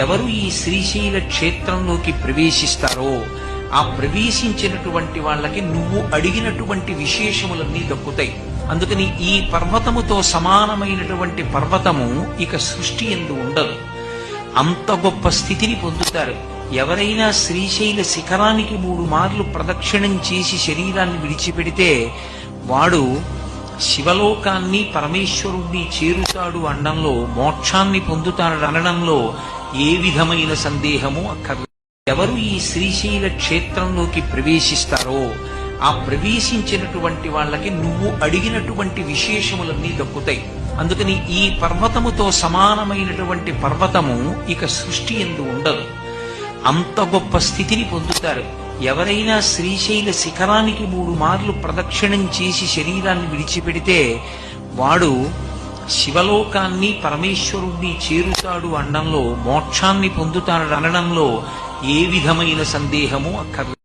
ఎవరు ఈ శ్రీశైల క్షేత్రంలోకి ప్రవేశిస్తారో ఆ ప్రవేశించినటువంటి వాళ్ళకి నువ్వు అడిగినటువంటి విశేషములన్నీ దక్కుతాయి. అందుకని ఈ పర్వతముతో సమానమైనటువంటి పర్వతము ఇక సృష్టి యందు ఉండదు. అంత గొప్ప స్థితిని పొందుతారు. ఎవరైనా శ్రీశైల శిఖరానికి 3 మార్లు ప్రదక్షిణం చేసి శరీరాన్ని విడిచిపెడితే వాడు శివలోకాన్ని పరమేశ్వరుణ్ణి చేరుతాడు అనడంలో, మోక్షాన్ని పొందుతాడు అనడంలో ఏ విధమైన సందేహము అక్కర్లేదు. ఎవరు ఈ శ్రీశైల క్షేత్రంలోకి ప్రవేశిస్తారో ఆ ప్రవేశించినటువంటి వాళ్ళకి నువ్వు అడిగినటువంటి విశేషములన్నీ దక్కుతాయి. అందుకని ఈ పర్వతముతో సమానమైనటువంటి పర్వతము ఇక సృష్టి యందు ఉండదు. అంత గొప్ప స్థితిని పొందుతారు. ఎవరైనా శ్రీశైల శిఖరానికి 3 మార్లు ప్రదక్షిణం చేసి శరీరాన్ని విడిచిపెడితే వాడు శివలోకాన్ని పరమేశ్వరుణ్ణి చేరుతాడు అనడంలో, మోక్షాన్ని పొందుతాడు అనడంలో ఏ విధమైన సందేహము అక్కర్లేదు.